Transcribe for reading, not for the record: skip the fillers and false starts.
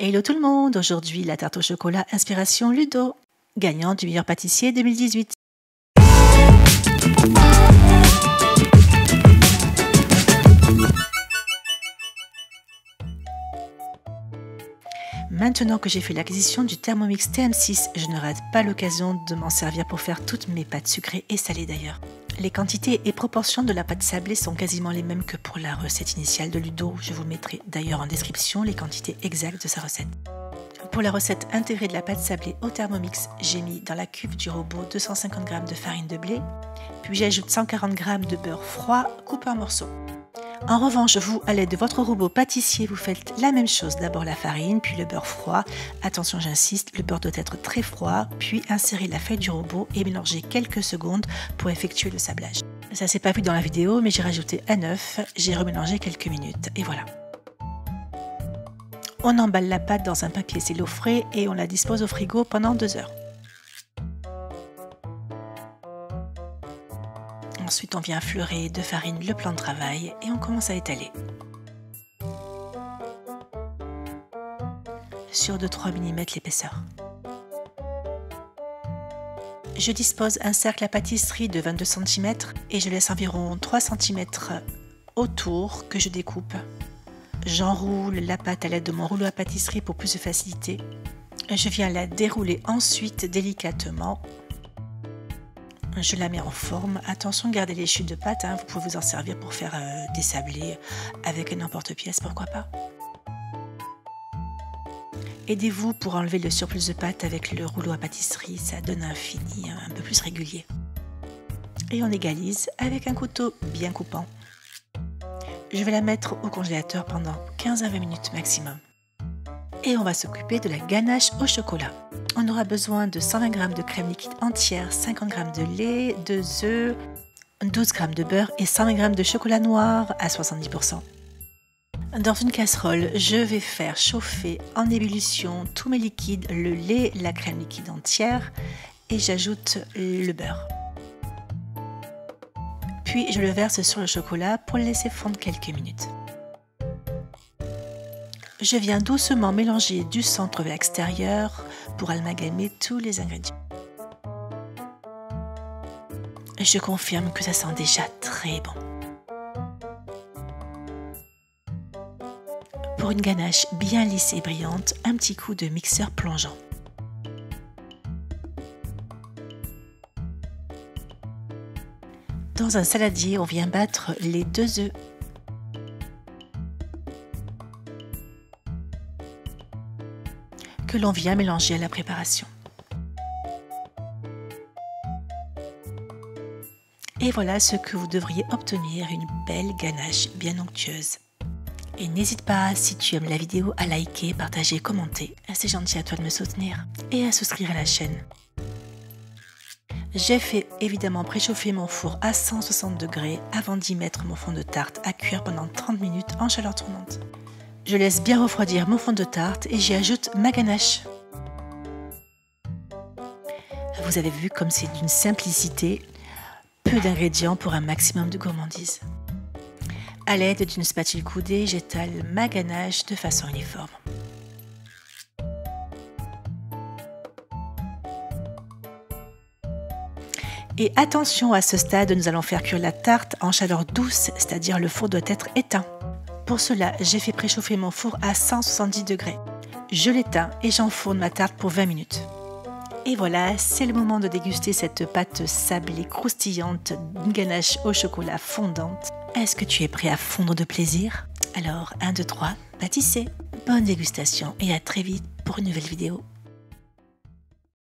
Hello tout le monde, aujourd'hui la tarte au chocolat inspiration Ludo, gagnant du meilleur pâtissier 2018. Maintenant que j'ai fait l'acquisition du Thermomix TM6, je ne rate pas l'occasion de m'en servir pour faire toutes mes pâtes sucrées et salées d'ailleurs. Les quantités et proportions de la pâte sablée sont quasiment les mêmes que pour la recette initiale de Ludo. Je vous mettrai d'ailleurs en description les quantités exactes de sa recette. Pour la recette intégrée de la pâte sablée au Thermomix, j'ai mis dans la cuve du robot 250 g de farine de blé, puis j'ajoute 140 g de beurre froid coupé en morceaux. En revanche, vous, à l'aide de votre robot pâtissier, vous faites la même chose. D'abord la farine, puis le beurre froid. Attention, j'insiste, le beurre doit être très froid, puis insérez la feuille du robot et mélangez quelques secondes pour effectuer le sablage. Ça s'est pas vu dans la vidéo, mais j'ai rajouté un œuf, j'ai remélangé quelques minutes, et voilà. On emballe la pâte dans un papier cello frais et on la dispose au frigo pendant 2 heures. Ensuite, on vient fleurer de farine le plan de travail et on commence à étaler. Sur 2-3 mm l'épaisseur. Je dispose un cercle à pâtisserie de 22 cm et je laisse environ 3 cm autour que je découpe. J'enroule la pâte à l'aide de mon rouleau à pâtisserie pour plus de facilité. Je viens la dérouler ensuite délicatement. Je la mets en forme. Attention, gardez les chutes de pâte, vous pouvez vous en servir pour faire des sablés avec n'importe pièce, pourquoi pas. Aidez-vous pour enlever le surplus de pâte avec le rouleau à pâtisserie, ça donne un fini un peu plus régulier. Et on égalise avec un couteau bien coupant. Je vais la mettre au congélateur pendant 15 à 20 minutes maximum. Et on va s'occuper de la ganache au chocolat. On aura besoin de 120 g de crème liquide entière, 50 g de lait, 2 œufs, 12 g de beurre et 120 g de chocolat noir à 70%. Dans une casserole, je vais faire chauffer en ébullition tous mes liquides, le lait, la crème liquide entière et j'ajoute le beurre. Puis je le verse sur le chocolat pour le laisser fondre quelques minutes. Je viens doucement mélanger du centre vers l'extérieur pour amalgamer tous les ingrédients. Je confirme que ça sent déjà très bon. Pour une ganache bien lisse et brillante, un petit coup de mixeur plongeant. Dans un saladier, on vient battre les 2 œufs. Que l'on vient mélanger à la préparation. Et voilà ce que vous devriez obtenir, une belle ganache bien onctueuse. Et n'hésite pas, si tu aimes la vidéo, à liker, partager, commenter. C'est gentil à toi de me soutenir. Et à souscrire à la chaîne. J'ai fait évidemment préchauffer mon four à 160 degrés avant d'y mettre mon fond de tarte à cuire pendant 30 minutes en chaleur tournante. Je laisse bien refroidir mon fond de tarte et j'y ajoute ma ganache. Vous avez vu comme c'est d'une simplicité, peu d'ingrédients pour un maximum de gourmandise. À l'aide d'une spatule coudée, j'étale ma ganache de façon uniforme. Et attention, à ce stade, nous allons faire cuire la tarte en chaleur douce, c'est-à-dire le four doit être éteint. Pour cela, j'ai fait préchauffer mon four à 170 degrés. Je l'éteins et j'enfourne ma tarte pour 20 minutes. Et voilà, c'est le moment de déguster cette pâte sablée croustillante, une ganache au chocolat fondante. Est-ce que tu es prêt à fondre de plaisir? Alors, 1, 2, 3, pâtissez. Bonne dégustation et à très vite pour une nouvelle vidéo.